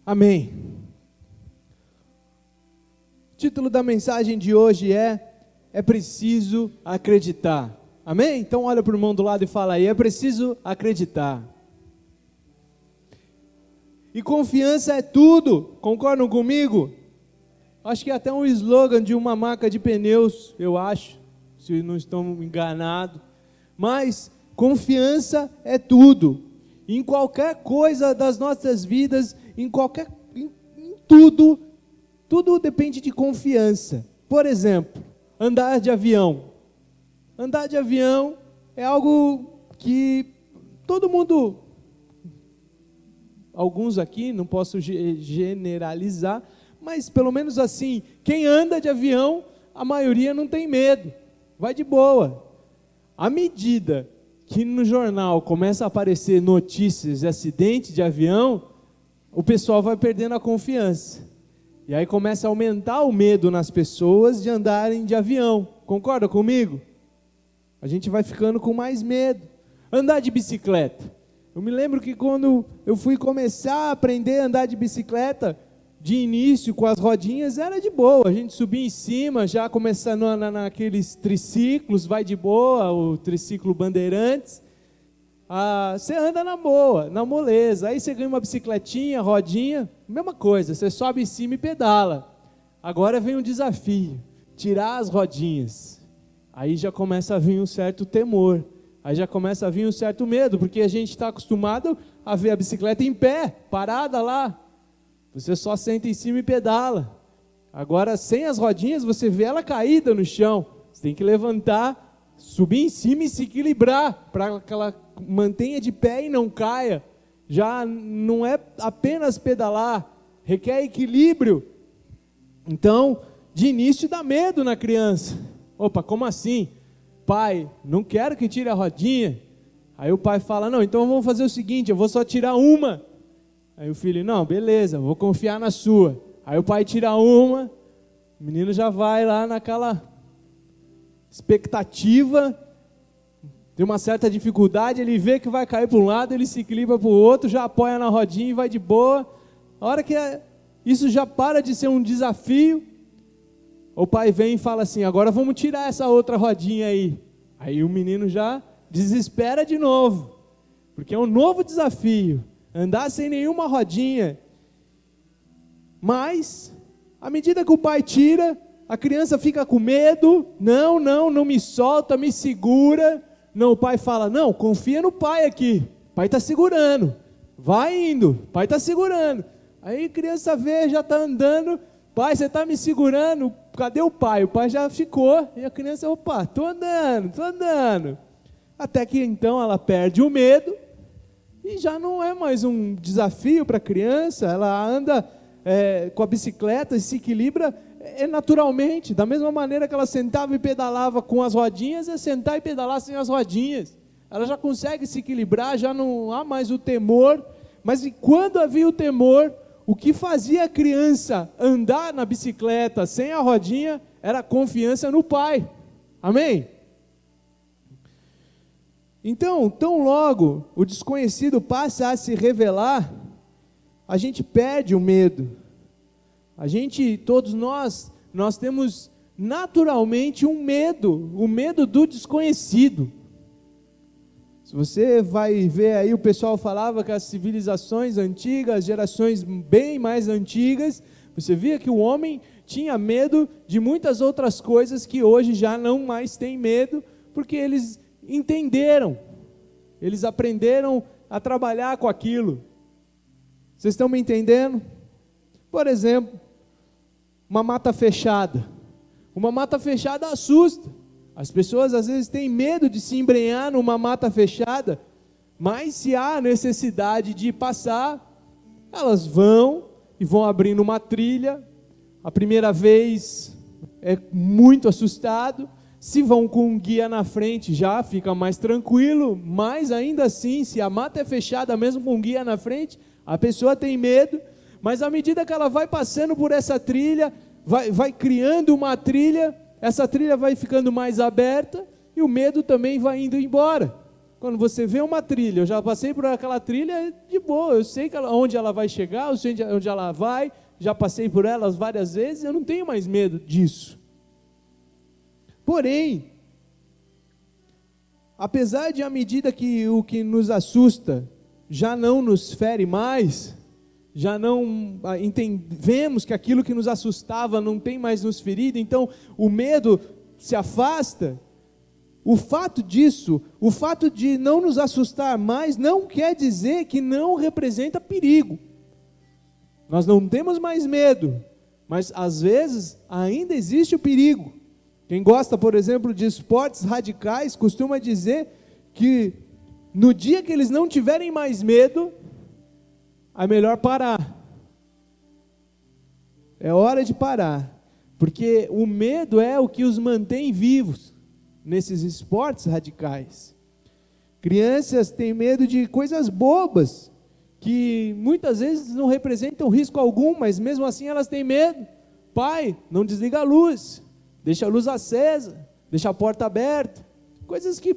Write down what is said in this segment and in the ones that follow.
Amém. O título da mensagem de hoje é preciso acreditar. Amém? Então olha para o irmão do lado e fala aí, é preciso acreditar. E confiança é tudo, concordam comigo? Acho que é até um slogan de uma marca de pneus, eu acho, se não estou enganado. Mas confiança é tudo. Em qualquer coisa das nossas vidas, em tudo, tudo depende de confiança. Por exemplo, andar de avião. Andar de avião é algo que todo mundo, alguns aqui, não posso generalizar, mas pelo menos assim, quem anda de avião, a maioria não tem medo, vai de boa. À medida que no jornal começa a aparecer notícias de acidente de avião, o pessoal vai perdendo a confiança. E aí começa a aumentar o medo nas pessoas de andarem de avião. Concorda comigo? A gente vai ficando com mais medo. Andar de bicicleta. Eu me lembro que quando eu fui começar a aprender a andar de bicicleta, de início com as rodinhas, era de boa. A gente subia em cima, já começando naqueles triciclos, vai de boa, o triciclo Bandeirantes. Você anda na boa, na moleza. Aí você ganha uma bicicletinha, rodinha, mesma coisa, você sobe em cima e pedala. Agora vem um desafio, tirar as rodinhas. Aí já começa a vir um certo temor, aí já começa a vir um certo medo, porque a gente está acostumado a ver a bicicleta em pé, parada lá. Você só senta em cima e pedala. Agora, sem as rodinhas, você vê ela caída no chão. Você tem que levantar, subir em cima e se equilibrar, para que ela mantenha de pé e não caia. Já não é apenas pedalar, requer equilíbrio. Então, de início dá medo na criança. Opa, como assim? Pai, não quero que tire a rodinha. Aí o pai fala, não, então vamos fazer o seguinte, eu vou só tirar uma. Aí o filho, não, beleza, vou confiar na sua. Aí o pai tira uma, o menino já vai lá naquela expectativa, tem uma certa dificuldade, ele vê que vai cair para um lado, ele se equilibra para o outro, já apoia na rodinha e vai de boa. A hora que isso já para de ser um desafio, o pai vem e fala assim, agora vamos tirar essa outra rodinha aí. Aí o menino já desespera de novo, porque é um novo desafio. Andar sem nenhuma rodinha. Mas, à medida que o pai tira, a criança fica com medo. Não me solta, me segura. Não, o pai fala, não, confia no pai aqui. O pai está segurando. Vai indo, o pai está segurando. Aí a criança vê, já está andando. Pai, você está me segurando? Cadê o pai? O pai já ficou. E a criança, opa, estou andando. Até que então ela perde o medo. E já não é mais um desafio para a criança, ela anda com a bicicleta e se equilibra naturalmente, da mesma maneira que ela sentava e pedalava com as rodinhas, é sentar e pedalar sem as rodinhas. Ela já consegue se equilibrar, já não há mais o temor, mas quando havia o temor, o que fazia a criança andar na bicicleta sem a rodinha era a confiança no pai. Amém? Então, tão logo o desconhecido passa a se revelar, a gente perde o medo. Todos nós temos naturalmente um medo, o medo do desconhecido. Se você vai ver aí, o pessoal falava que as civilizações antigas, gerações bem mais antigas, você via que o homem tinha medo de muitas outras coisas que hoje já não mais tem medo, porque eles entenderam, eles aprenderam a trabalhar com aquilo. Vocês estão me entendendo? Por exemplo, uma mata fechada. Uma mata fechada assusta. As pessoas às vezes têm medo de se embrenhar numa mata fechada, mas se há necessidade de passar, elas vão e vão abrindo uma trilha. A primeira vez é muito assustado. Se vão com um guia na frente, já fica mais tranquilo, mas ainda assim, se a mata é fechada, mesmo com um guia na frente, a pessoa tem medo, mas à medida que ela vai passando por essa trilha, vai criando uma trilha, essa trilha vai ficando mais aberta, e o medo também vai indo embora. quando você vê uma trilha, eu já passei por aquela trilha de boa, eu sei onde ela vai chegar, eu sei onde ela vai, já passei por elas várias vezes, eu não tenho mais medo disso. Porém, apesar de à medida que o que nos assusta já não nos fere mais, já não vemos que aquilo que nos assustava não tem mais nos ferido, então o medo se afasta. O fato disso, o fato de não nos assustar mais, não quer dizer que não representa perigo. Nós não temos mais medo, mas às vezes ainda existe o perigo. Quem gosta, por exemplo, de esportes radicais, costuma dizer que no dia que eles não tiverem mais medo, é melhor parar. É hora de parar, porque o medo é o que os mantém vivos nesses esportes radicais. Crianças têm medo de coisas bobas, que muitas vezes não representam risco algum, mas mesmo assim elas têm medo. Pai, não desliga a luz, deixa a luz acesa, deixa a porta aberta. Coisas que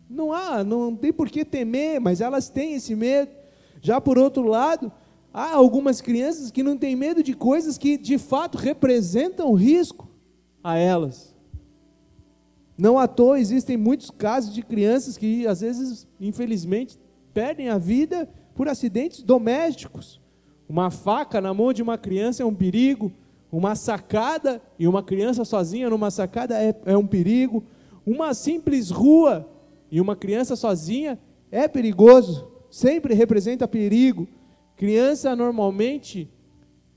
não tem por que temer, mas elas têm esse medo. Já por outro lado, há algumas crianças que não têm medo de coisas que de fato representam risco a elas. Não à toa existem muitos casos de crianças que às vezes, infelizmente, perdem a vida por acidentes domésticos. Uma faca na mão de uma criança é um perigo, uma sacada e uma criança sozinha numa sacada é um perigo, uma simples rua e uma criança sozinha é perigoso, sempre representa perigo. Criança normalmente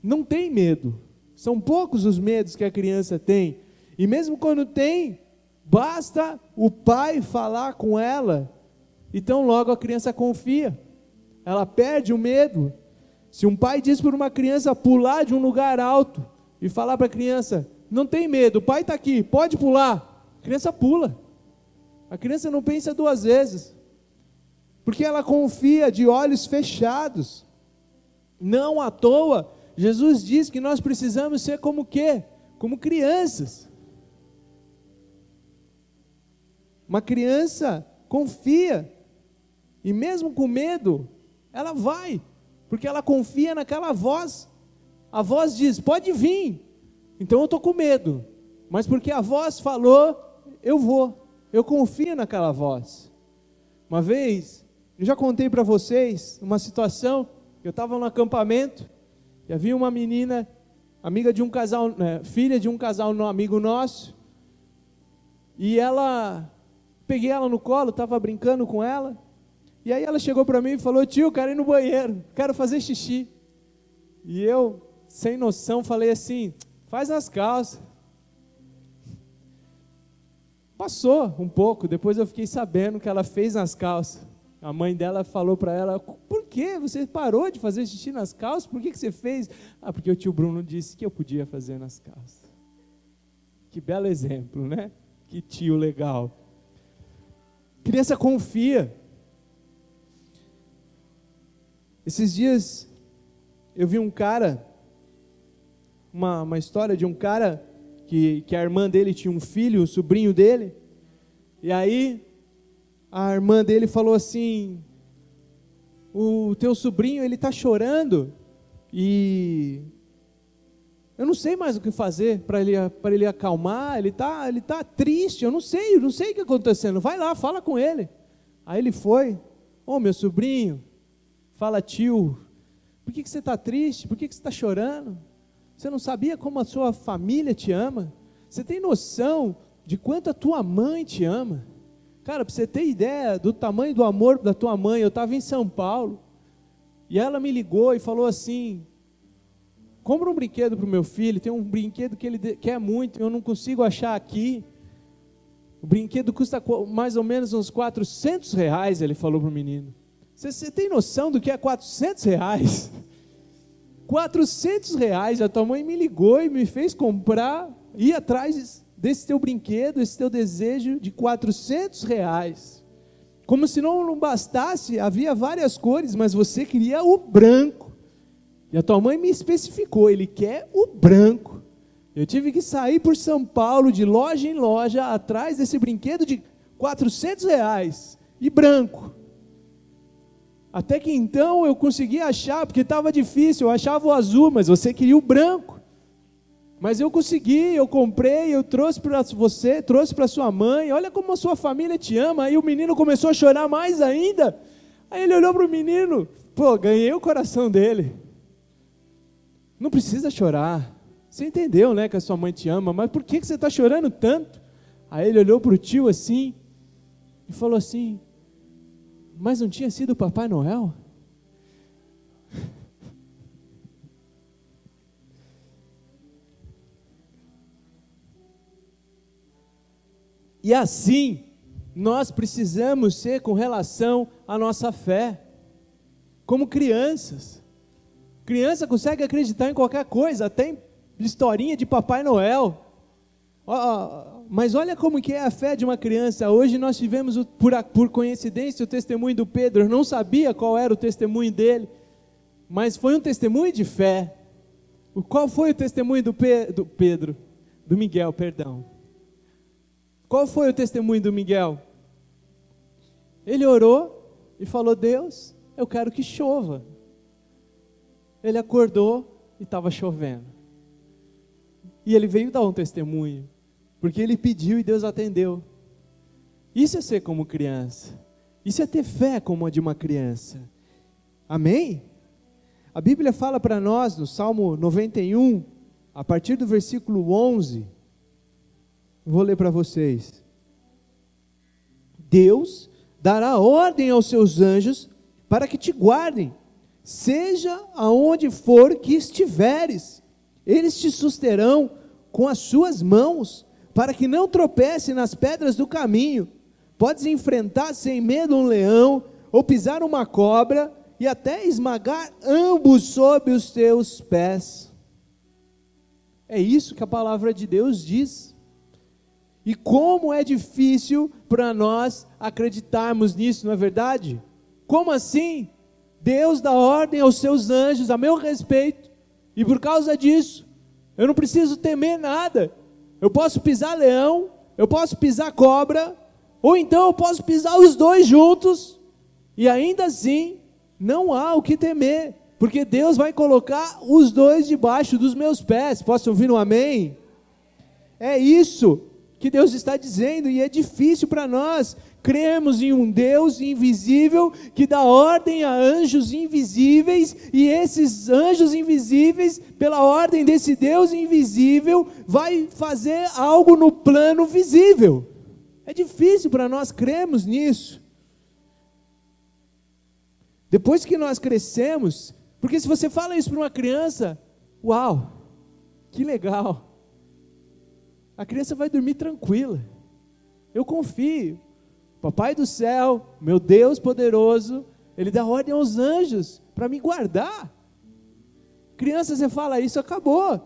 não tem medo, são poucos os medos que a criança tem, e mesmo quando tem, basta o pai falar com ela, então logo a criança confia, ela perde o medo. Se um pai diz para uma criança pular de um lugar alto, e falar para a criança, não tem medo, o pai está aqui, pode pular, a criança pula, a criança não pensa duas vezes, porque ela confia de olhos fechados. Não à toa, Jesus diz que nós precisamos ser como o quê? Como crianças. Uma criança confia, e mesmo com medo, ela vai, porque ela confia naquela voz. A voz diz, pode vir, então eu estou com medo, mas porque a voz falou, eu vou, eu confio naquela voz. Uma vez, eu já contei para vocês, uma situação, eu estava no acampamento, e havia uma menina, amiga de um casal, filha de um casal amigo nosso, e peguei ela no colo, estava brincando com ela, e aí ela chegou para mim e falou, tio, quero ir no banheiro, quero fazer xixi, e eu, sem noção, falei assim, faz nas calças. Passou um pouco, depois eu fiquei sabendo que ela fez nas calças. A mãe dela falou para ela, por que você parou de fazer xixi nas calças? Por que você fez? Porque o tio Bruno disse que eu podia fazer nas calças. Que belo exemplo, né? Que tio legal. Criança confia. Esses dias eu vi um cara, uma história de um cara que a irmã dele tinha um filho, o sobrinho dele, e aí a irmã dele falou assim, o teu sobrinho, ele está chorando, e eu não sei mais o que fazer para ele acalmar, ele tá triste, eu não sei o que está acontecendo, vai lá, fala com ele. Aí ele foi, meu sobrinho, fala tio, por que você está triste? Por que você está chorando? Você não sabia como a sua família te ama? Você tem noção de quanto a tua mãe te ama? Cara, para você ter ideia do tamanho do amor da tua mãe, eu estava em São Paulo, e ela me ligou e falou assim, compra um brinquedo para o meu filho, tem um brinquedo que ele quer muito, eu não consigo achar aqui, o brinquedo custa mais ou menos uns R$400, ele falou para o menino. Você tem noção do que é R$400? R$400, a tua mãe me ligou e me fez comprar, ir atrás desse teu brinquedo, esse teu desejo de R$400. Como se não bastasse, havia várias cores, mas você queria o branco. E a tua mãe me especificou, ele quer o branco. Eu tive que sair por São Paulo, de loja em loja, atrás desse brinquedo de R$400. e branco. Até que então eu consegui achar, porque estava difícil, eu achava o azul, mas você queria o branco. Mas eu consegui, eu comprei, eu trouxe para você, trouxe para sua mãe, olha como a sua família te ama. Aí o menino começou a chorar mais ainda. Aí ele olhou para o menino, pô, ganhei o coração dele. Não precisa chorar. Você entendeu, né, que a sua mãe te ama, mas por que você está chorando tanto? Aí ele olhou para o tio assim, e falou assim, mas não tinha sido o Papai Noel? E assim, nós precisamos ser com relação à nossa fé, como crianças. Criança consegue acreditar em qualquer coisa, até em historinha de Papai Noel. Mas olha como que é a fé de uma criança. Hoje nós tivemos, por coincidência, o testemunho do Pedro. Eu não sabia qual era o testemunho dele, mas foi um testemunho de fé. Qual foi o testemunho do Miguel, perdão. Qual foi o testemunho do Miguel? Ele orou e falou, Deus, eu quero que chova. Ele acordou e estava chovendo. E ele veio dar um testemunho, porque ele pediu e Deus atendeu. Isso é ser como criança. Isso é ter fé como a de uma criança. Amém? A Bíblia fala para nós, no Salmo 91, a partir do versículo 11, vou ler para vocês. Deus dará ordem aos seus anjos para que te guardem, seja aonde for que estiveres. Eles te susterão com as suas mãos, para que não tropece nas pedras do caminho. Podes enfrentar sem medo um leão, ou pisar uma cobra, e até esmagar ambos sob os teus pés. É isso que a palavra de Deus diz. E como é difícil para nós acreditarmos nisso, não é verdade? Como assim? Deus dá ordem aos seus anjos a meu respeito, e por causa disso, eu não preciso temer nada. Eu posso pisar leão, eu posso pisar cobra, ou então eu posso pisar os dois juntos, e ainda assim, não há o que temer, porque Deus vai colocar os dois debaixo dos meus pés. Posso ouvir um amém? É isso que Deus está dizendo, e é difícil para nós cremos em um Deus invisível que dá ordem a anjos invisíveis, e esses anjos invisíveis, pela ordem desse Deus invisível, vai fazer algo no plano visível. É difícil para nós crermos nisso. Depois que nós crescemos, porque se você fala isso para uma criança, uau, que legal, a criança vai dormir tranquila. Eu confio. Papai do céu, meu Deus poderoso, Ele dá ordem aos anjos para me guardar. Criança, você fala isso, acabou.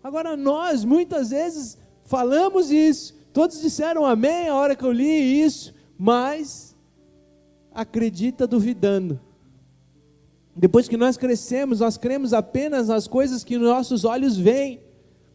Agora nós, muitas vezes, falamos isso, todos disseram amém a hora que eu li isso, mas acredita duvidando. Depois que nós crescemos, nós cremos apenas nas coisas que nossos olhos veem.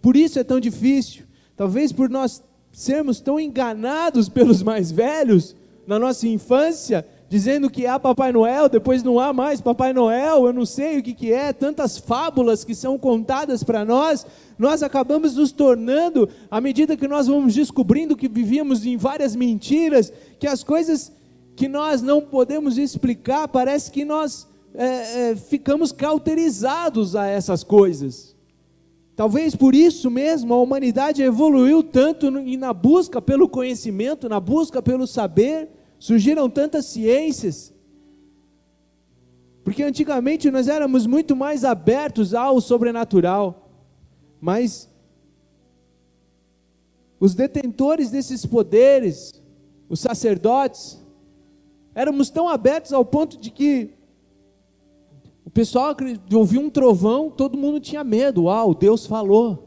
Por isso é tão difícil. Talvez por nós sermos tão enganados pelos mais velhos, na nossa infância, dizendo que há Papai Noel, depois não há mais Papai Noel, eu não sei o que é, tantas fábulas que são contadas para nós, nós acabamos nos tornando, à medida que nós vamos descobrindo que vivíamos em várias mentiras, que as coisas que nós não podemos explicar, parece que nós ficamos cauterizados a essas coisas. Talvez por isso mesmo a humanidade evoluiu tanto na busca pelo conhecimento, na busca pelo saber, surgiram tantas ciências, porque antigamente nós éramos muito mais abertos ao sobrenatural, mas os detentores desses poderes, os sacerdotes, éramos tão abertos ao ponto de que o pessoal ouvia um trovão, todo mundo tinha medo. Uau, Deus falou.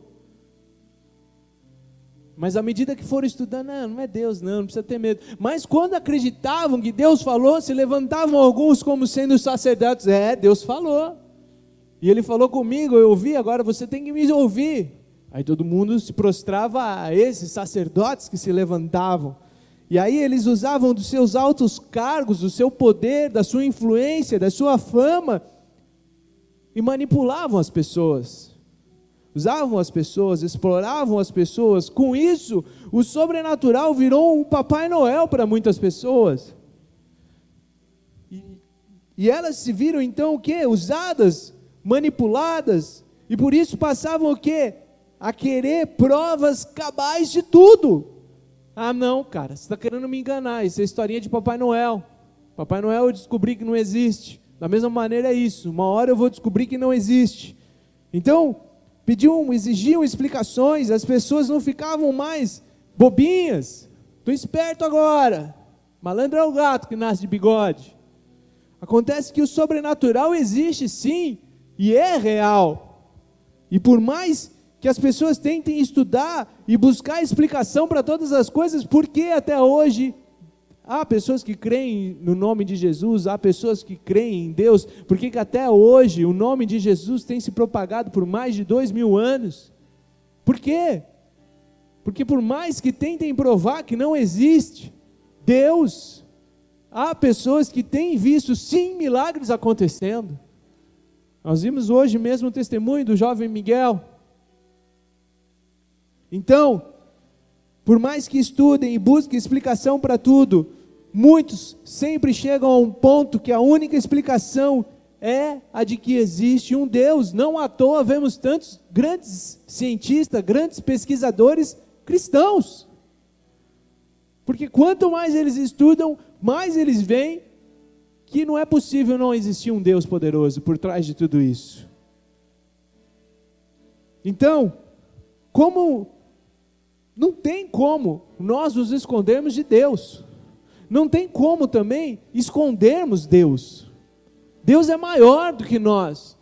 Mas à medida que foram estudando, não é Deus não precisa ter medo. Mas quando acreditavam que Deus falou, se levantavam alguns como sendo sacerdotes. Deus falou. E Ele falou comigo, eu ouvi, agora você tem que me ouvir. Aí todo mundo se prostrava a esses sacerdotes que se levantavam. E aí eles usavam dos seus altos cargos, do seu poder, da sua influência, da sua fama, e manipulavam as pessoas. Usavam as pessoas, exploravam as pessoas. Com isso, o sobrenatural virou um Papai Noel para muitas pessoas. E elas se viram então o quê? Usadas, manipuladas, e por isso passavam o quê? A querer provas cabais de tudo. Ah não, cara, você está querendo me enganar, isso é historinha de Papai Noel. Papai Noel eu descobri que não existe. Da mesma maneira é isso, uma hora eu vou descobrir que não existe. Então, exigiam explicações, as pessoas não ficavam mais bobinhas. Estou esperto agora, malandro é o gato que nasce de bigode. Acontece que o sobrenatural existe sim, e é real. E por mais que as pessoas tentem estudar e buscar explicação para todas as coisas, porque até hoje há pessoas que creem no nome de Jesus, há pessoas que creem em Deus, porque que até hoje o nome de Jesus tem se propagado por mais de 2000 anos. Por quê? Porque por mais que tentem provar que não existe Deus, há pessoas que têm visto sim milagres acontecendo. Nós vimos hoje mesmo o testemunho do jovem Miguel. Então, por mais que estudem e busquem explicação para tudo, muitos sempre chegam a um ponto que a única explicação é a de que existe um Deus. Não à toa vemos tantos grandes cientistas, grandes pesquisadores cristãos. Porque quanto mais eles estudam, mais eles veem que não é possível não existir um Deus poderoso por trás de tudo isso. Então, não tem como nós nos escondermos de Deus. Não tem como também escondermos Deus. Deus é maior do que nós.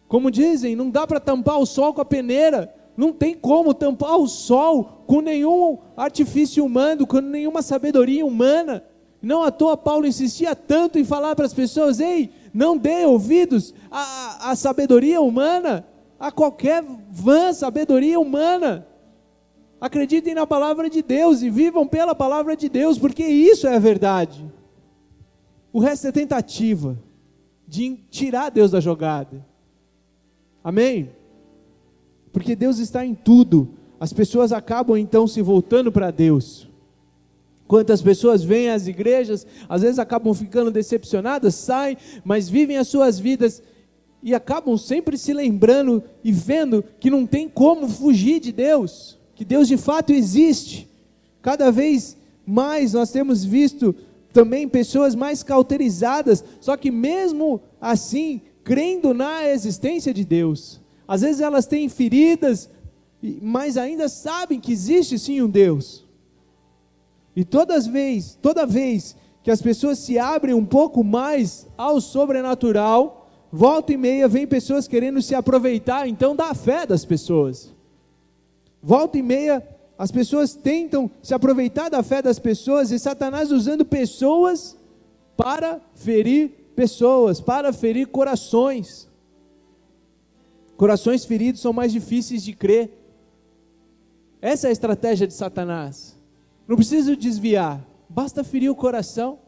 Como dizem, não dá para tampar o sol com a peneira. Não tem como tampar o sol com nenhum artifício humano, com nenhuma sabedoria humana. Não à toa Paulo insistia tanto em falar para as pessoas: ei, não dê ouvidos à sabedoria humana, a qualquer vã sabedoria humana. Acreditem na palavra de Deus e vivam pela palavra de Deus, porque isso é a verdade. O resto é tentativa de tirar Deus da jogada. Amém? Porque Deus está em tudo. As pessoas acabam então se voltando para Deus. Quantas pessoas vêm às igrejas, às vezes acabam ficando decepcionadas, saem, mas vivem as suas vidas e acabam sempre se lembrando e vendo que não tem como fugir de Deus, que Deus de fato existe. Cada vez mais nós temos visto também pessoas mais cauterizadas, só que mesmo assim, crendo na existência de Deus. Às vezes elas têm feridas, mas ainda sabem que existe sim um Deus. E toda vez que as pessoas se abrem um pouco mais ao sobrenatural, volta e meia vem pessoas querendo se aproveitar então da fé das pessoas. Volta e meia as pessoas tentam se aproveitar da fé das pessoas, e Satanás usando pessoas para ferir pessoas, para ferir corações. Corações feridos são mais difíceis de crer. Essa é a estratégia de Satanás. Não precisa desviar, basta ferir o coração.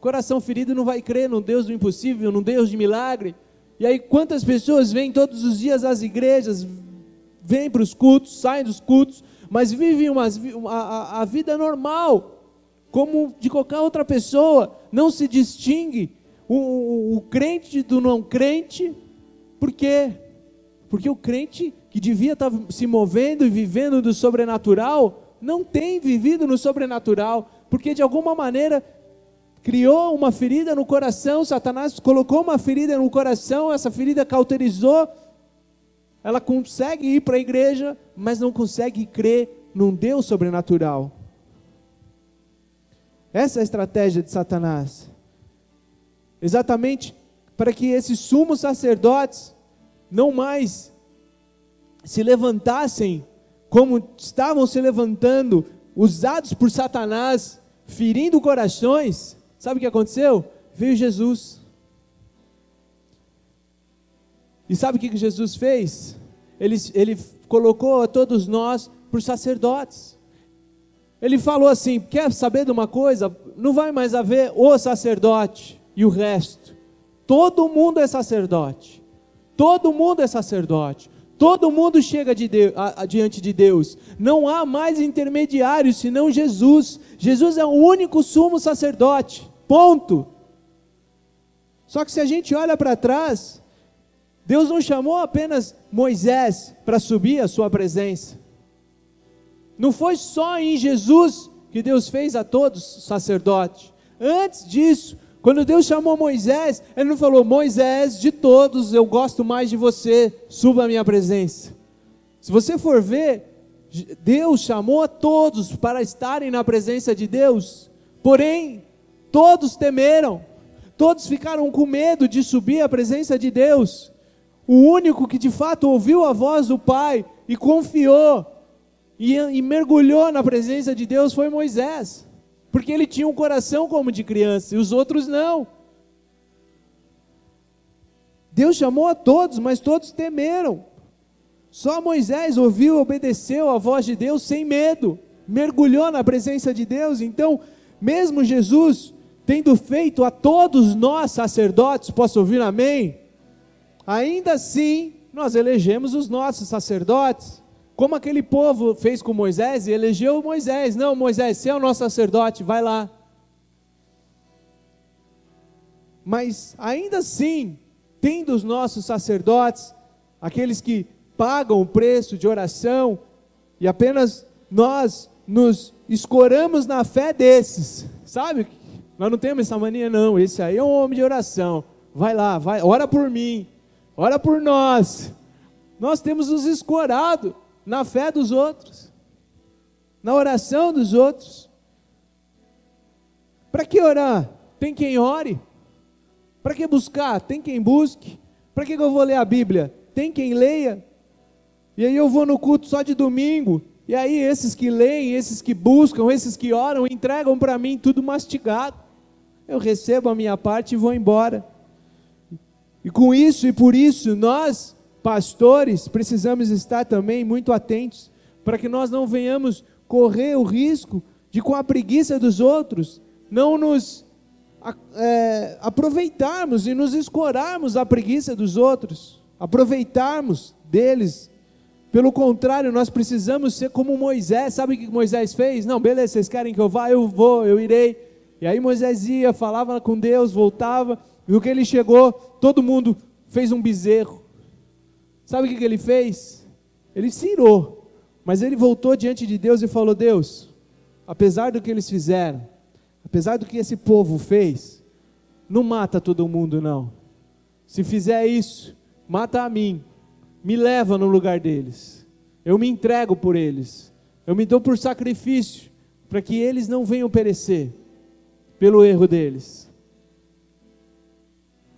Coração ferido não vai crer num Deus do impossível, num Deus de milagre. E aí quantas pessoas vêm todos os dias às igrejas, vêm para os cultos, saem dos cultos, mas vivem a vida normal, como de qualquer outra pessoa. Não se distingue o crente do não crente. Por quê? Porque o crente que devia estar se movendo e vivendo do sobrenatural, não tem vivido no sobrenatural, porque de alguma maneira criou uma ferida no coração. Satanás colocou uma ferida no coração, essa ferida cauterizou. Ela consegue ir para a igreja, mas não consegue crer num Deus sobrenatural. Essa é a estratégia de Satanás. Exatamente para que esses sumos sacerdotes não mais se levantassem como estavam se levantando, usados por Satanás, ferindo corações. Sabe o que aconteceu? Veio Jesus. E sabe o que Jesus fez? Ele colocou a todos nós por sacerdotes. ele falou assim: quer saber de uma coisa? Não vai mais haver o sacerdote e o resto. Todo mundo é sacerdote. Todo mundo é sacerdote. Todo mundo chega diante de Deus. Não há mais intermediário senão Jesus. Jesus é o único sumo sacerdote. Ponto. Só que se a gente olha para trás, Deus não chamou apenas Moisés para subir à sua presença. Não foi só em Jesus que Deus fez a todos sacerdote. Antes disso, quando Deus chamou Moisés, Ele não falou: Moisés, de todos eu gosto mais de você, suba à minha presença. Se você for ver, Deus chamou a todos para estarem na presença de Deus, porém, todos temeram, todos ficaram com medo de subir à presença de Deus. O único que de fato ouviu a voz do Pai e confiou e mergulhou na presença de Deus foi Moisés, porque ele tinha um coração como de criança e os outros não. Deus chamou a todos, mas todos temeram. Só Moisés ouviu e obedeceu a voz de Deus sem medo, mergulhou na presença de Deus. Então, mesmo Jesus tendo feito a todos nós sacerdotes, posso ouvir amém? Ainda assim, nós elegemos os nossos sacerdotes, como aquele povo fez com Moisés e elegeu Moisés. Não, Moisés, você é o nosso sacerdote, vai lá. Mas ainda assim, tendo os nossos sacerdotes, aqueles que pagam o preço de oração, e apenas nós nos escoramos na fé desses, sabe? Nós não temos essa mania não, esse aí é um homem de oração, vai lá, vai, ora por mim, ora por nós. Nós temos nos escorado na fé dos outros, na oração dos outros. Para que orar? Tem quem ore. Para que buscar? Tem quem busque. Para que eu vou ler a Bíblia? Tem quem leia. E aí eu vou no culto só de domingo, e aí esses que leem, esses que buscam, esses que oram, entregam para mim tudo mastigado. Eu recebo a minha parte e vou embora. E com isso e por isso nós, pastores, precisamos estar também muito atentos, para que nós não venhamos correr o risco de, com a preguiça dos outros, não nos aproveitarmos e nos escorarmos da preguiça dos outros, aproveitarmos deles. Pelo contrário, nós precisamos ser como Moisés. Sabe o que Moisés fez? Não, beleza, vocês querem que eu vá? Eu vou, eu irei. E aí Moisés ia, falava com Deus, voltava, e no que ele chegou, todo mundo fez um bezerro. Sabe o que ele fez? Ele se irou, mas ele voltou diante de Deus e falou: Deus, apesar do que eles fizeram, apesar do que esse povo fez, não mata todo mundo não. Se fizer isso, mata a mim, me leva no lugar deles, eu me entrego por eles, eu me dou por sacrifício, para que eles não venham perecer, pelo erro deles.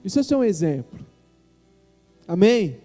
Isso é só um exemplo, amém?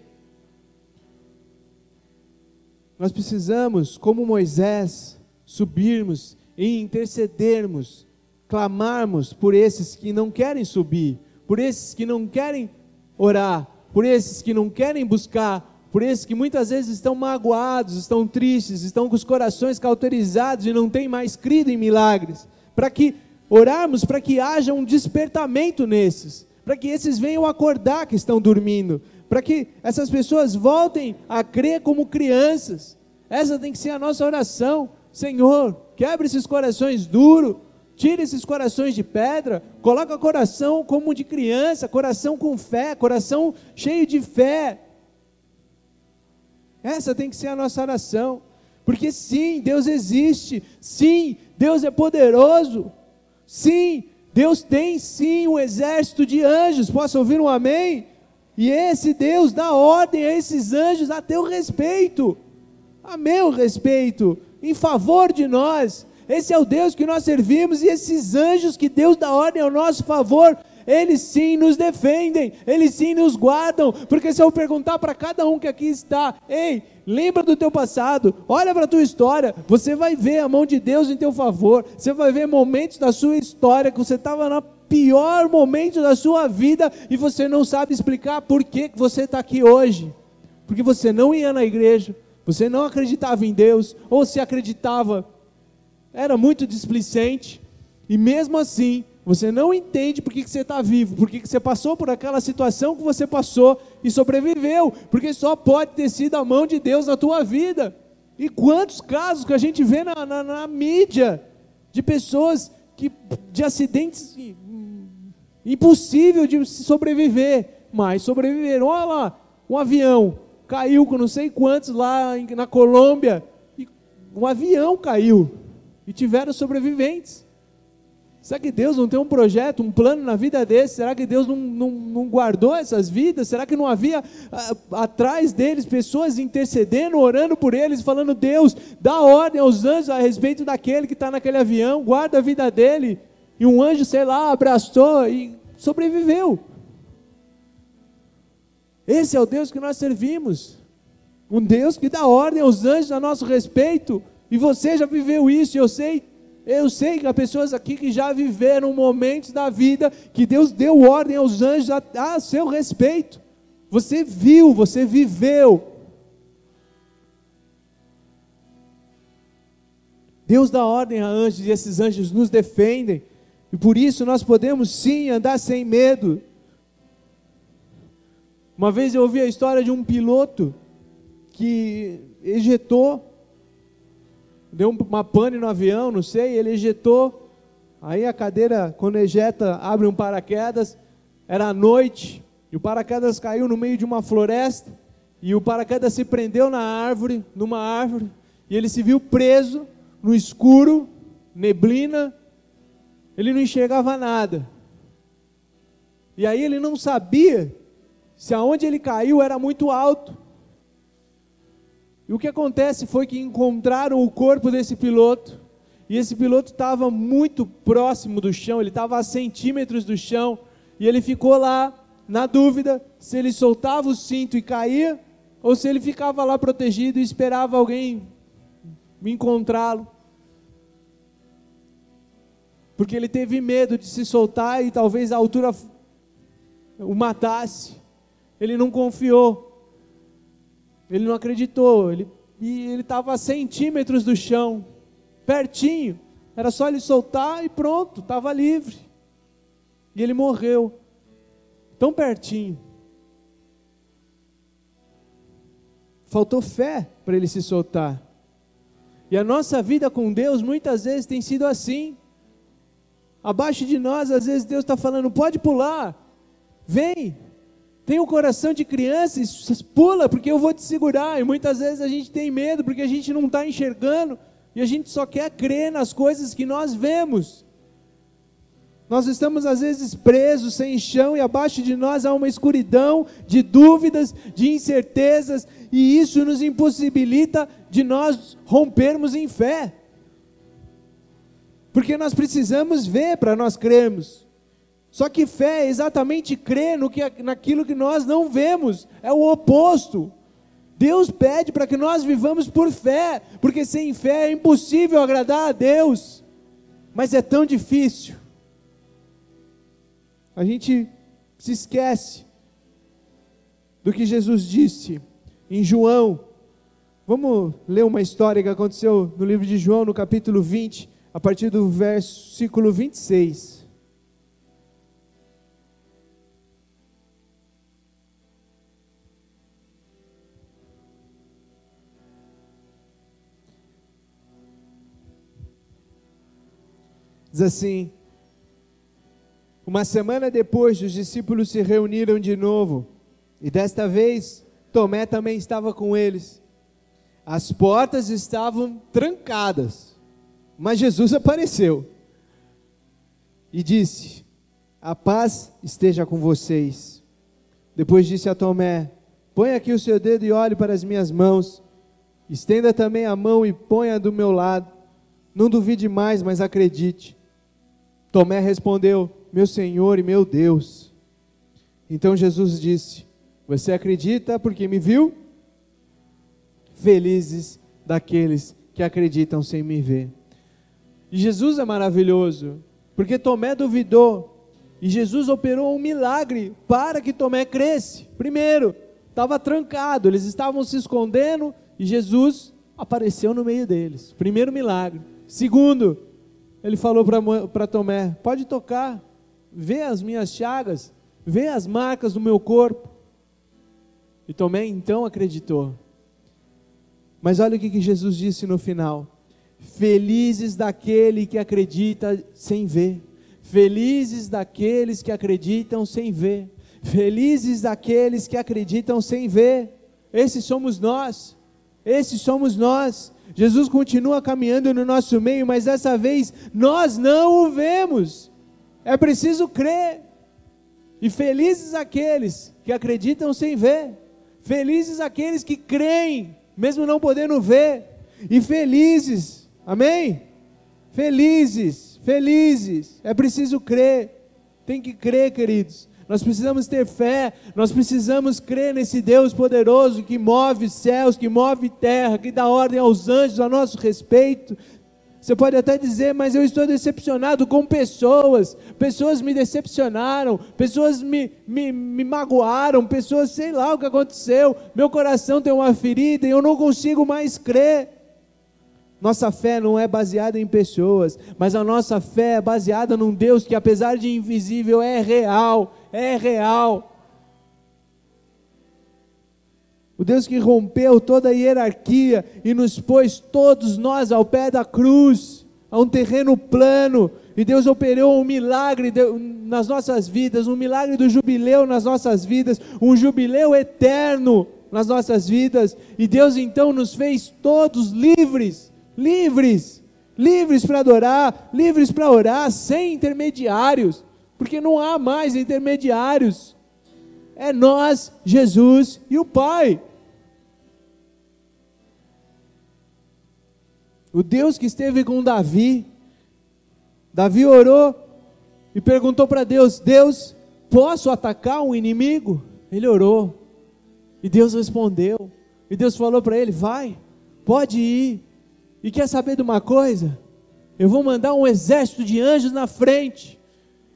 Nós precisamos, como Moisés, subirmos e intercedermos, clamarmos por esses que não querem subir, por esses que não querem orar, por esses que não querem buscar, por esses que muitas vezes estão magoados, estão tristes, estão com os corações cauterizados e não têm mais crido em milagres, para que orarmos, para que haja um despertamento nesses, para que esses venham acordar que estão dormindo, para que essas pessoas voltem a crer como crianças. Essa tem que ser a nossa oração. Senhor, quebra esses corações duros, tira esses corações de pedra, coloca coração como de criança, coração com fé, coração cheio de fé. Essa tem que ser a nossa oração, porque sim, Deus existe, sim, Deus é poderoso, sim, Deus tem sim um exército de anjos. Posso ouvir um amém? E esse Deus dá ordem a esses anjos a teu respeito, a meu respeito, em favor de nós. Esse é o Deus que nós servimos, e esses anjos que Deus dá ordem ao nosso favor, eles sim nos defendem, eles sim nos guardam, porque se eu perguntar para cada um que aqui está: ei, lembra do teu passado, olha para a tua história, você vai ver a mão de Deus em teu favor, você vai ver momentos da sua história que você estava no pior momento da sua vida, e você não sabe explicar por que você está aqui hoje, porque você não ia na igreja, você não acreditava em Deus, ou se acreditava, era muito displicente, e mesmo assim, você não entende por que você está vivo, por que você passou por aquela situação que você passou e sobreviveu, porque só pode ter sido a mão de Deus na tua vida. E quantos casos que a gente vê na mídia, de pessoas de acidentes impossível de sobreviver, mas sobreviveram. Olha lá, um avião caiu com não sei quantos lá na Colômbia, e um avião caiu, e tiveram sobreviventes. Será que Deus não tem um projeto, um plano na vida desse? Será que Deus não guardou essas vidas? Será que não havia atrás deles pessoas intercedendo, orando por eles, falando: Deus, dá ordem aos anjos a respeito daquele que está naquele avião, guarda a vida dele? E um anjo, sei lá, abraçou e sobreviveu. Esse é o Deus que nós servimos, um Deus que dá ordem aos anjos a nosso respeito, e você já viveu isso, eu sei que há pessoas aqui que já viveram momentos da vida que Deus deu ordem aos anjos a seu respeito. Você viu, você viveu. Deus dá ordem a anjos e esses anjos nos defendem. E por isso nós podemos sim andar sem medo. Uma vez eu ouvi a história de um piloto que ejetou, deu uma pane no avião, não sei, ele ejetou, aí a cadeira, quando ejeta, abre um paraquedas, era à noite, e o paraquedas caiu no meio de uma floresta, e o paraquedas se prendeu numa árvore, e ele se viu preso, no escuro, neblina, ele não enxergava nada, e aí ele não sabia, se aonde ele caiu era muito alto, e o que acontece foi que encontraram o corpo desse piloto, e esse piloto estava muito próximo do chão, ele estava a centímetros do chão, e ele ficou lá, na dúvida, se ele soltava o cinto e caía, ou se ele ficava lá protegido e esperava alguém encontrá-lo, porque ele teve medo de se soltar e talvez a altura o matasse, ele não confiou, ele não acreditou, ele estava a centímetros do chão, pertinho, era só ele soltar e pronto, estava livre, e ele morreu, tão pertinho, faltou fé para ele se soltar, e a nossa vida com Deus muitas vezes tem sido assim, abaixo de nós às vezes Deus está falando: pode pular, vem, tem um coração de criança, pula, porque eu vou te segurar. E muitas vezes a gente tem medo, porque a gente não está enxergando, e a gente só quer crer nas coisas que nós vemos. Nós estamos às vezes presos, sem chão, e abaixo de nós há uma escuridão de dúvidas, de incertezas, e isso nos impossibilita de nós rompermos em fé. Porque nós precisamos ver para nós crermos. Só que fé é exatamente crer naquilo que nós não vemos, é o oposto. Deus pede para que nós vivamos por fé, porque sem fé é impossível agradar a Deus, mas é tão difícil. A gente se esquece do que Jesus disse em João. Vamos ler uma história que aconteceu no livro de João, no capítulo 20, a partir do versículo 26. Diz assim: uma semana depois, os discípulos se reuniram de novo, e desta vez, Tomé também estava com eles. As portas estavam trancadas, mas Jesus apareceu, e disse: a paz esteja com vocês. Depois disse a Tomé: põe aqui o seu dedo e olhe para as minhas mãos, estenda também a mão e ponha do meu lado, não duvide mais, mas acredite. Tomé respondeu: meu Senhor e meu Deus. Então Jesus disse: você acredita porque me viu? Felizes daqueles que acreditam sem me ver. E Jesus é maravilhoso, porque Tomé duvidou, e Jesus operou um milagre para que Tomé cresce. Primeiro, estava trancado, eles estavam se escondendo, e Jesus apareceu no meio deles. Primeiro milagre. Segundo, ele falou para Tomé: pode tocar, vê as minhas chagas, vê as marcas do meu corpo. E Tomé então acreditou. Mas olha o que Jesus disse no final: felizes daquele que acredita sem ver. Felizes daqueles que acreditam sem ver. Felizes daqueles que acreditam sem ver. Esses somos nós. Esses somos nós. Jesus continua caminhando no nosso meio, mas dessa vez nós não o vemos. É preciso crer. E felizes aqueles que acreditam sem ver. Felizes aqueles que creem, mesmo não podendo ver. E felizes, amém? Felizes, felizes. É preciso crer. Tem que crer, queridos. Nós precisamos ter fé, nós precisamos crer nesse Deus poderoso que move céus, que move terra, que dá ordem aos anjos a nosso respeito. Você pode até dizer: mas eu estou decepcionado com pessoas me decepcionaram, pessoas me magoaram, pessoas, sei lá o que aconteceu, meu coração tem uma ferida e eu não consigo mais crer. Nossa fé não é baseada em pessoas, mas a nossa fé é baseada num Deus que, apesar de invisível, é real, é real. O Deus que rompeu toda a hierarquia e nos pôs todos nós ao pé da cruz, a um terreno plano, e Deus operou um milagre nas nossas vidas, um milagre do jubileu nas nossas vidas, um jubileu eterno nas nossas vidas, e Deus então nos fez todos livres para adorar, livres para orar, sem intermediários, porque não há mais intermediários, é nós, Jesus e o Pai. O Deus que esteve com Davi orou e perguntou para Deus: Deus, posso atacar um inimigo? Ele orou, e Deus respondeu, e Deus falou para ele: vai, pode ir. E quer saber de uma coisa? Eu vou mandar um exército de anjos na frente,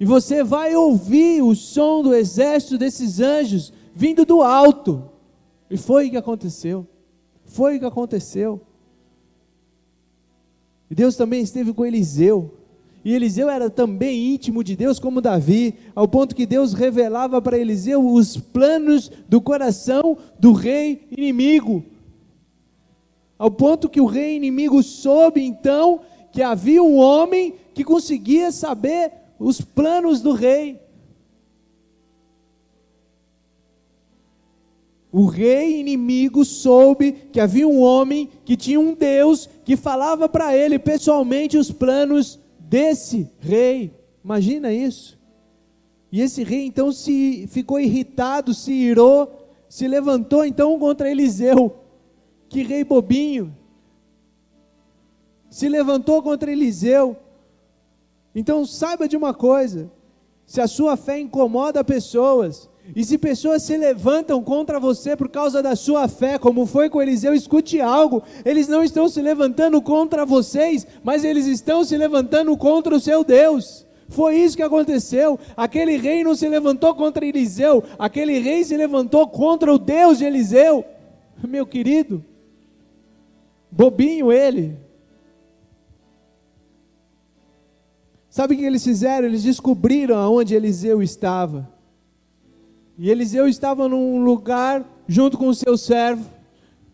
e você vai ouvir o som do exército desses anjos vindo do alto. E foi o que aconteceu. Foi o que aconteceu. E Deus também esteve com Eliseu. E Eliseu era também íntimo de Deus como Davi, ao ponto que Deus revelava para Eliseu os planos do coração do rei inimigo. Ao ponto que o rei inimigo soube então que havia um homem que conseguia saber os planos do rei. O rei inimigo soube que havia um homem que tinha um Deus que falava para ele pessoalmente os planos desse rei. Imagina isso. E esse rei então ficou irritado, se irou, se levantou então contra Eliseu. Que rei bobinho, se levantou contra Eliseu. Então saiba de uma coisa: se a sua fé incomoda pessoas, e se pessoas se levantam contra você por causa da sua fé, como foi com Eliseu, escute algo: eles não estão se levantando contra vocês, mas eles estão se levantando contra o seu Deus. Foi isso que aconteceu. Aquele rei não se levantou contra Eliseu, aquele rei se levantou contra o Deus de Eliseu. Meu querido, bobinho ele. Sabe o que eles fizeram? Eles descobriram aonde Eliseu estava. E Eliseu estava num lugar junto com o seu servo.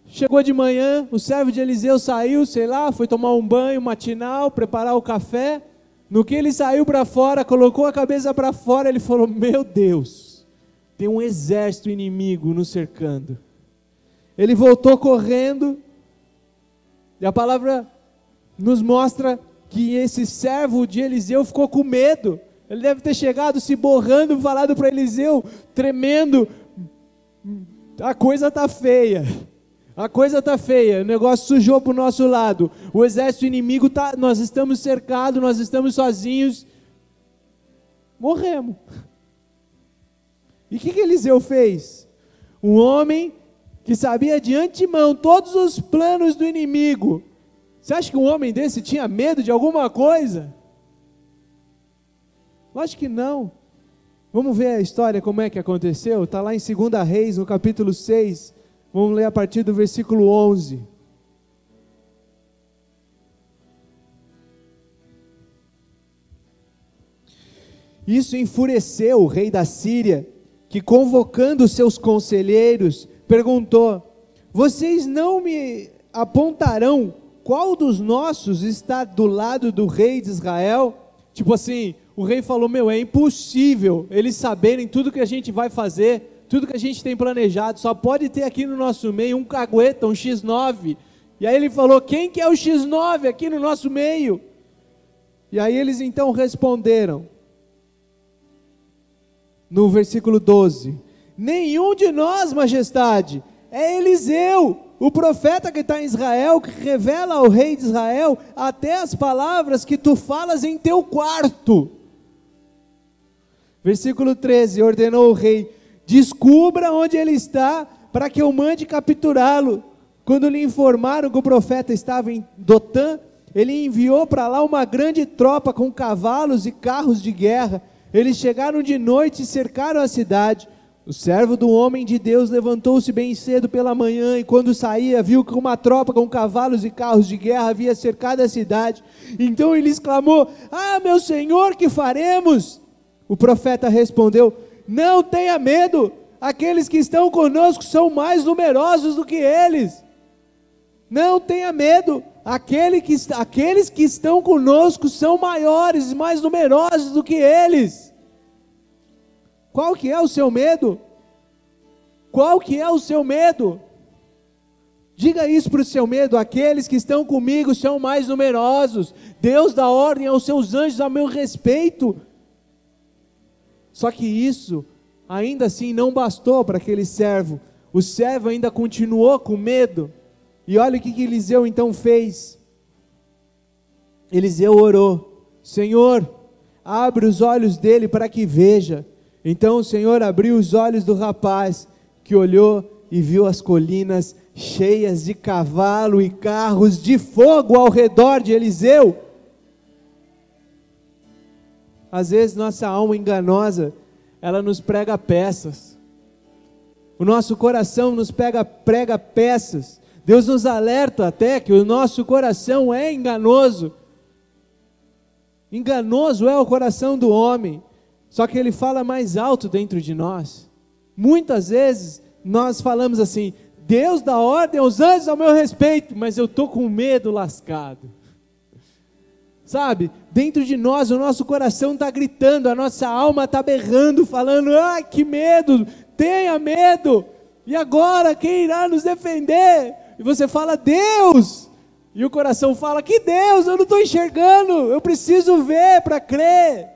Chegou de manhã, o servo de Eliseu saiu, sei lá, foi tomar um banho matinal, preparar o café. No que ele saiu para fora, colocou a cabeça para fora, ele falou: meu Deus, tem um exército inimigo nos cercando. Ele voltou correndo. E a palavra nos mostra que esse servo de Eliseu ficou com medo. Ele deve ter chegado se borrando, falado para Eliseu, tremendo: a coisa está feia, a coisa está feia, o negócio sujou para o nosso lado, o exército inimigo está, nós estamos cercados, nós estamos sozinhos, morremos. E o que Eliseu fez? Um homem que sabia de antemão todos os planos do inimigo. Você acha que um homem desse tinha medo de alguma coisa? Lógico que não. Vamos ver a história, como é que aconteceu? Está lá em 2 Reis, no capítulo 6. Vamos ler a partir do versículo 11. Isso enfureceu o rei da Síria, que, convocando seus conselheiros, perguntou: vocês não me apontarão qual dos nossos está do lado do rei de Israel? Tipo assim, o rei falou: meu, é impossível eles saberem tudo que a gente vai fazer, tudo que a gente tem planejado, só pode ter aqui no nosso meio um cagueta, um X9. E aí ele falou: quem que é o X9 aqui no nosso meio? E aí eles então responderam, no versículo 12: nenhum de nós, majestade, é Eliseu, o profeta que está em Israel, que revela ao rei de Israel até as palavras que tu falas em teu quarto. Versículo 13: ordenou o rei: descubra onde ele está, para que eu mande capturá-lo. Quando lhe informaram que o profeta estava em Dotã, ele enviou para lá uma grande tropa com cavalos e carros de guerra. Eles chegaram de noite e cercaram a cidade. O servo do homem de Deus levantou-se bem cedo pela manhã, e quando saía, viu que uma tropa com cavalos e carros de guerra havia cercado a cidade. Então ele exclamou: ah, meu senhor, que faremos? O profeta respondeu: não tenha medo, aqueles que estão conosco são mais numerosos do que eles. Não tenha medo, aqueles que estão conosco são maiores e mais numerosos do que eles. Qual que é o seu medo? Qual que é o seu medo? Diga isso para o seu medo: aqueles que estão comigo são mais numerosos. Deus dá ordem aos seus anjos a meu respeito. Só que isso, ainda assim, não bastou para aquele servo. O servo ainda continuou com medo. E olha o que Eliseu então fez. Eliseu orou: Senhor, abre os olhos dele para que veja. Então o Senhor abriu os olhos do rapaz, que olhou e viu as colinas cheias de cavalo e carros de fogo ao redor de Eliseu. Às vezes nossa alma enganosa, ela nos prega peças. O nosso coração nos prega peças. Deus nos alerta até que o nosso coração é enganoso. Enganoso é o coração do homem, só que ele fala mais alto dentro de nós. Muitas vezes nós falamos assim: Deus dá ordem aos anjos ao meu respeito, mas eu estou com medo lascado. Sabe, dentro de nós o nosso coração está gritando, a nossa alma está berrando, falando: ai, que medo, tenha medo, e agora quem irá nos defender? E você fala: Deus, e o coração fala: que Deus? Eu não estou enxergando, eu preciso ver para crer.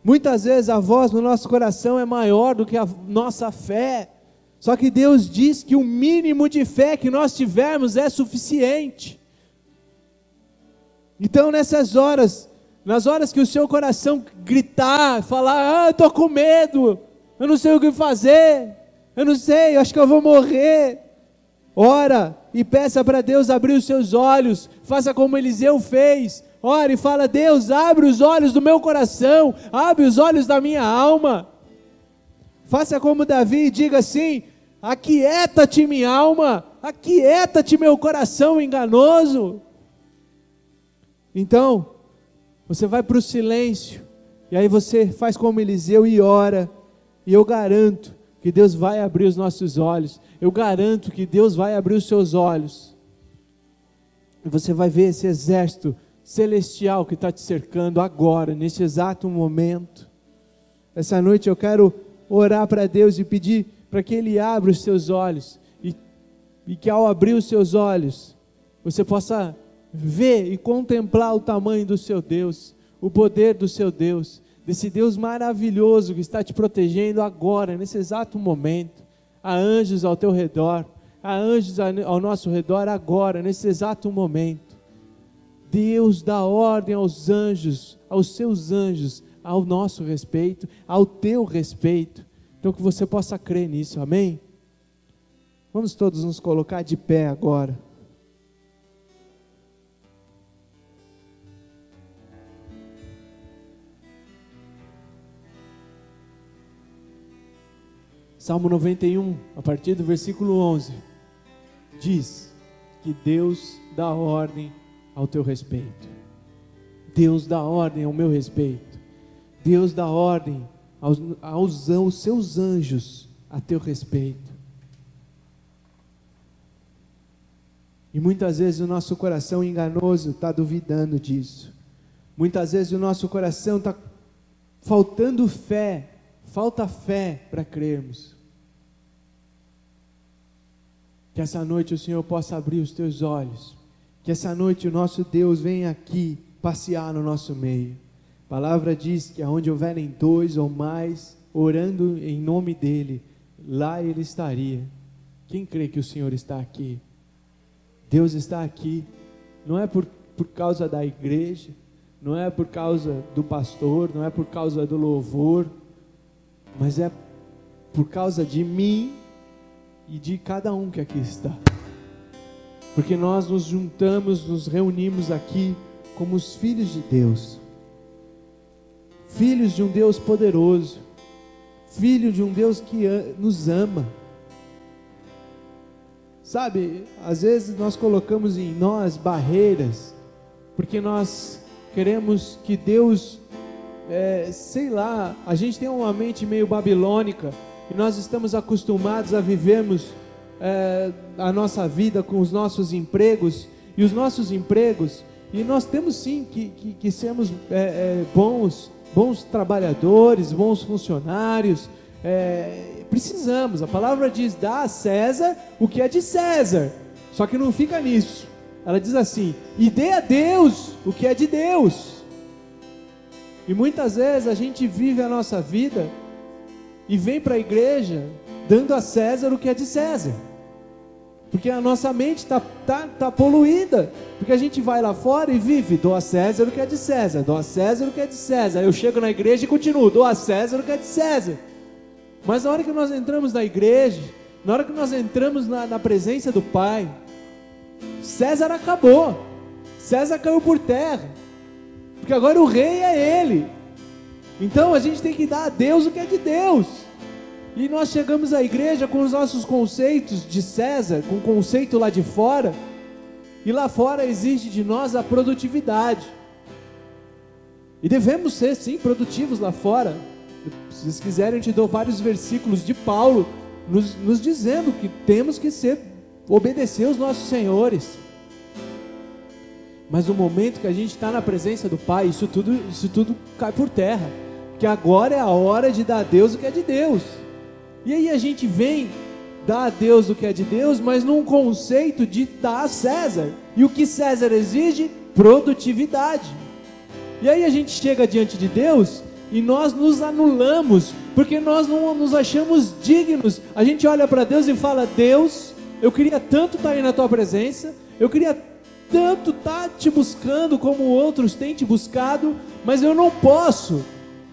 Muitas vezes a voz no nosso coração é maior do que a nossa fé, só que Deus diz que o mínimo de fé que nós tivermos é suficiente. Então nessas horas, nas horas que o seu coração gritar, falar: eu estou com medo, eu não sei o que fazer, eu não sei, eu acho que eu vou morrer, ora e peça para Deus abrir os seus olhos, faça como Eliseu fez. Ora e fala: Deus, abre os olhos do meu coração, abre os olhos da minha alma. Faça como Davi e diga assim: aquieta-te minha alma, aquieta-te meu coração enganoso. Então, você vai para o silêncio, e aí você faz como Eliseu e ora, e eu garanto que Deus vai abrir os nossos olhos, eu garanto que Deus vai abrir os seus olhos, e você vai ver esse exército celestial que está te cercando agora, nesse exato momento. Essa noite eu quero orar para Deus e pedir para que Ele abra os seus olhos, e que ao abrir os seus olhos, você possa ver e contemplar o tamanho do seu Deus, o poder do seu Deus, desse Deus maravilhoso que está te protegendo agora, nesse exato momento. Há anjos ao teu redor, há anjos ao nosso redor agora, nesse exato momento. Deus dá ordem aos anjos, aos seus anjos, ao nosso respeito, ao teu respeito. Então que você possa crer nisso, amém? Vamos todos nos colocar de pé agora. Salmo 91, a partir do versículo 11, diz que Deus dá ordem ao teu respeito. Deus dá ordem ao meu respeito. Deus dá ordem aos seus anjos a teu respeito. E muitas vezes o nosso coração enganoso está duvidando disso. Muitas vezes o nosso coração está faltando fé, falta fé para crermos. Que essa noite o Senhor possa abrir os teus olhos. Que essa noite o nosso Deus venha aqui passear no nosso meio. A palavra diz que aonde houverem 2 ou mais orando em nome dEle, lá Ele estaria. Quem crê que o Senhor está aqui? Deus está aqui. Não é por causa da igreja, não é por causa do pastor, não é por causa do louvor, mas é por causa de mim e de cada um que aqui está. Porque nós nos juntamos, nos reunimos aqui como os filhos de Deus, filhos de um Deus poderoso, filho de um Deus que nos ama. Sabe, às vezes nós colocamos em nós barreiras, porque nós queremos que Deus, sei lá, a gente tem uma mente meio babilônica, e nós estamos acostumados a vivermos a nossa vida com os nossos empregos, e os nossos empregos, e nós temos sim que sermos bons trabalhadores, bons funcionários, precisamos, a palavra diz, dá a César o que é de César, só que não fica nisso, ela diz assim, e dê a Deus o que é de Deus. E muitas vezes a gente vive a nossa vida e vem para a igreja dando a César o que é de César, porque a nossa mente tá poluída, porque a gente vai lá fora e vive, dou a César o que é de César, dou a César o que é de César, eu chego na igreja e continuo, dou a César o que é de César. Mas na hora que nós entramos na igreja, na hora que nós entramos na presença do Pai, César acabou, César caiu por terra, porque agora o rei é Ele. Então a gente tem que dar a Deus o que é de Deus. E nós chegamos à igreja com os nossos conceitos de César, com o conceito lá de fora, e lá fora exige de nós a produtividade, e devemos ser sim produtivos lá fora. Se vocês quiserem, eu te dou vários versículos de Paulo nos dizendo que temos que obedecer os nossos senhores. Mas no momento que a gente está na presença do Pai, isso tudo cai por terra, porque agora é a hora de dar a Deus o que é de Deus. E aí a gente vem dar a Deus o que é de Deus, mas num conceito de dar a César, e o que César exige? Produtividade. E aí a gente chega diante de Deus e nós nos anulamos, porque nós não nos achamos dignos. A gente olha para Deus e fala, Deus, eu queria tanto estar aí na tua presença, eu queria tanto estar te buscando como outros têm te buscado, mas eu não posso,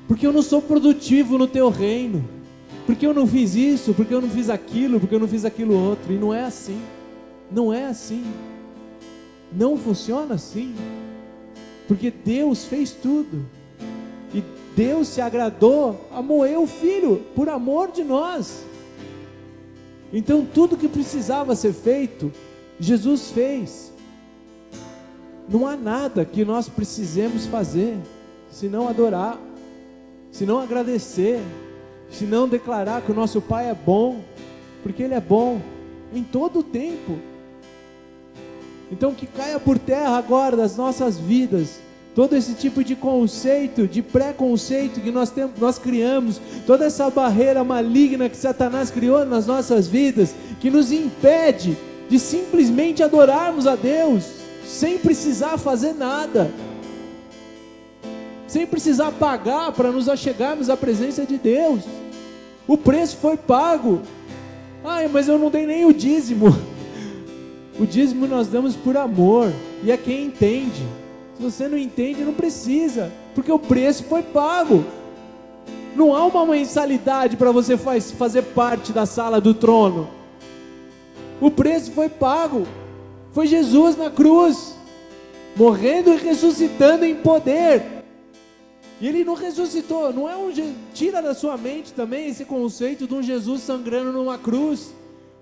porque eu não sou produtivo no teu reino, porque eu não fiz isso, porque eu não fiz aquilo, porque eu não fiz aquilo outro. E não é assim, não é assim, não funciona assim, porque Deus fez tudo, e Deus se agradou a moer o Filho, por amor de nós. Então tudo que precisava ser feito, Jesus fez. Não há nada que nós precisemos fazer, senão adorar, senão agradecer, senão declarar que o nosso Pai é bom, porque Ele é bom, em todo o tempo. Então que caia por terra agora das nossas vidas, todo esse tipo de conceito, de preconceito que nós criamos, toda essa barreira maligna que Satanás criou nas nossas vidas, que nos impede de simplesmente adorarmos a Deus, sem precisar fazer nada, sem precisar pagar para nos achegarmos à presença de Deus. O preço foi pago. Mas eu não dei nem o dízimo. O dízimo nós damos por amor, e é quem entende. Se você não entende, não precisa, porque o preço foi pago. Não há uma mensalidade para você fazer parte da sala do trono. O preço foi pago. Foi Jesus na cruz, morrendo e ressuscitando em poder. E Ele não ressuscitou, tira da sua mente também esse conceito de um Jesus sangrando numa cruz,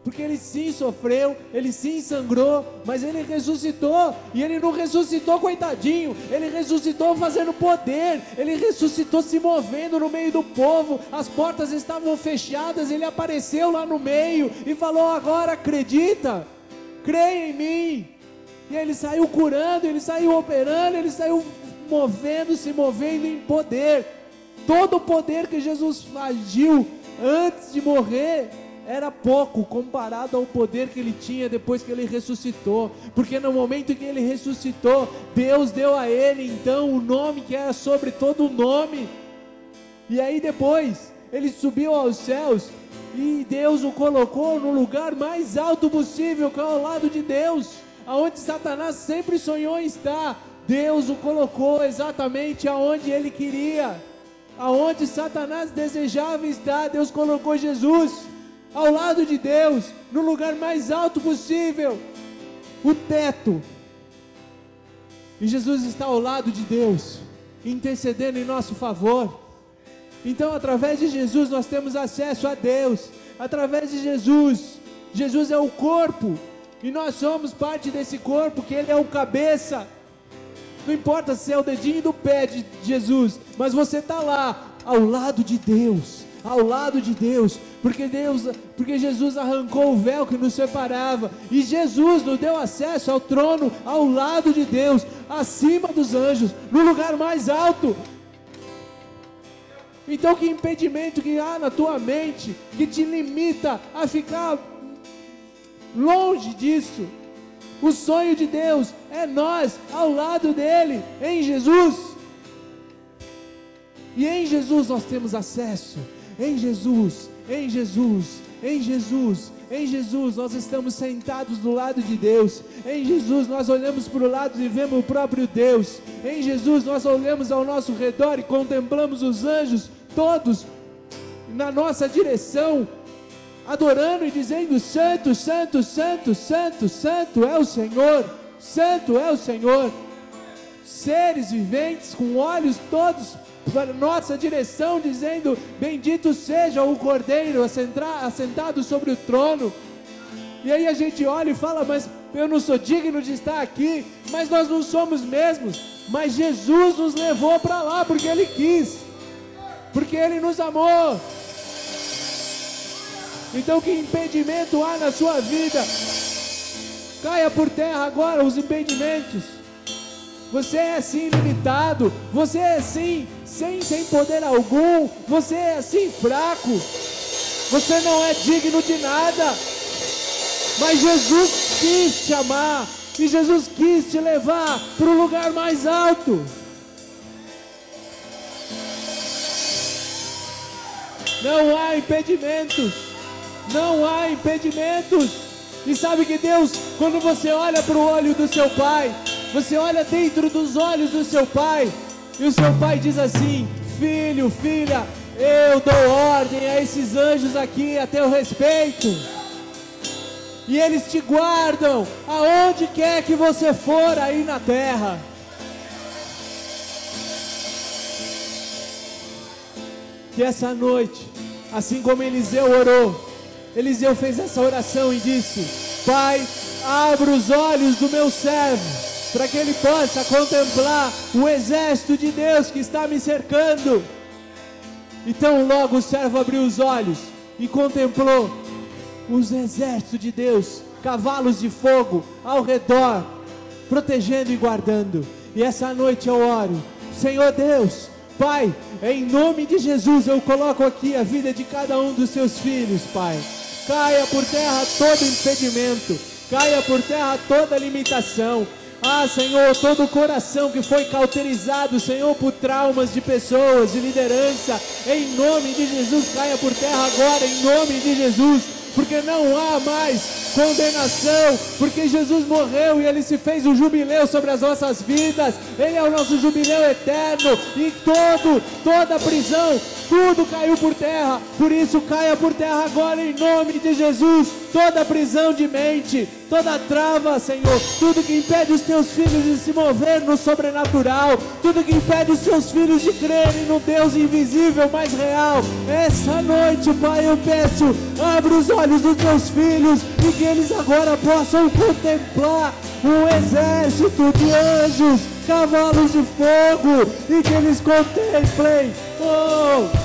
porque ele sim sofreu, ele sim sangrou, mas ele ressuscitou, e ele não ressuscitou coitadinho, ele ressuscitou fazendo poder, ele ressuscitou se movendo no meio do povo, as portas estavam fechadas, ele apareceu lá no meio, e falou: agora acredita, creia em mim, e ele saiu curando, ele saiu operando, ele saiu se movendo em poder. Todo o poder que Jesus agiu antes de morrer era pouco comparado ao poder que ele tinha depois que ele ressuscitou, porque no momento em que ele ressuscitou, Deus deu a ele então o nome que era sobre todo o nome, e aí depois ele subiu aos céus, e Deus o colocou no lugar mais alto possível, que é ao lado de Deus, aonde Satanás sempre sonhou em estar. Deus o colocou exatamente aonde ele queria, aonde Satanás desejava estar. Deus colocou Jesus ao lado de Deus, no lugar mais alto possível, o teto, e Jesus está ao lado de Deus, intercedendo em nosso favor. Então, através de Jesus nós temos acesso a Deus, através de Jesus. Jesus é o corpo, e nós somos parte desse corpo, que Ele é o cabeça. Não importa se é o dedinho do pé de Jesus, mas você está lá, ao lado de Deus, porque Jesus arrancou o véu que nos separava, e Jesus nos deu acesso ao trono, ao lado de Deus, acima dos anjos, no lugar mais alto. Então, que impedimento que há na tua mente, que te limita a ficar longe disso? O sonho de Deus é nós ao lado dele, em Jesus, e em Jesus nós temos acesso. Em Jesus nós estamos sentados do lado de Deus. Em Jesus nós olhamos para o lado e vemos o próprio Deus. Em Jesus nós olhamos ao nosso redor e contemplamos os anjos todos na nossa direção, adorando e dizendo: santo, santo, santo, santo, santo é o Senhor, santo é o Senhor. Seres viventes com olhos todos para nossa direção, dizendo: bendito seja o Cordeiro assentado sobre o trono. E aí a gente olha e fala: mas eu não sou digno de estar aqui. Mas nós não somos mesmos, mas Jesus nos levou para lá porque Ele quis, porque Ele nos amou. Então, que impedimento há na sua vida? Caia por terra agora os impedimentos. Você é assim limitado, você é assim sem poder algum, você é assim fraco, você não é digno de nada, mas Jesus quis te amar, e Jesus quis te levar para o lugar mais alto. Não há impedimentos, não há impedimentos. E sabe que Deus, quando você olha para o olho do seu Pai, você olha dentro dos olhos do seu Pai, e o seu Pai diz assim: filho, filha, eu dou ordem a esses anjos aqui a teu respeito, e eles te guardam aonde quer que você for aí na terra. Que essa noite, assim como Eliseu orou, Eliseu fez essa oração e disse: Pai, abra os olhos do meu servo, para que ele possa contemplar o exército de Deus que está me cercando. Então logo o servo abriu os olhos e contemplou os exércitos de Deus, cavalos de fogo ao redor, protegendo e guardando. E essa noite eu oro: Senhor Deus, Pai, em nome de Jesus eu coloco aqui a vida de cada um dos seus filhos, Pai. Caia por terra todo impedimento, caia por terra toda limitação. Ah, Senhor, todo o coração que foi cauterizado, Senhor, por traumas de pessoas, de liderança, em nome de Jesus, caia por terra agora, em nome de Jesus, porque não há mais condenação, porque Jesus morreu e Ele se fez um jubileu sobre as nossas vidas. Ele é o nosso jubileu eterno, e toda prisão, tudo caiu por terra. Por isso caia por terra agora em nome de Jesus, toda prisão de mente, toda trava, Senhor, tudo que impede os teus filhos de se mover no sobrenatural, tudo que impede os teus filhos de crerem no Deus invisível, mas real. Essa noite, Pai, eu peço, abre os olhos dos teus filhos e que eles agora possam contemplar um exército de anjos, cavalos de fogo, e que eles contemplem, oh,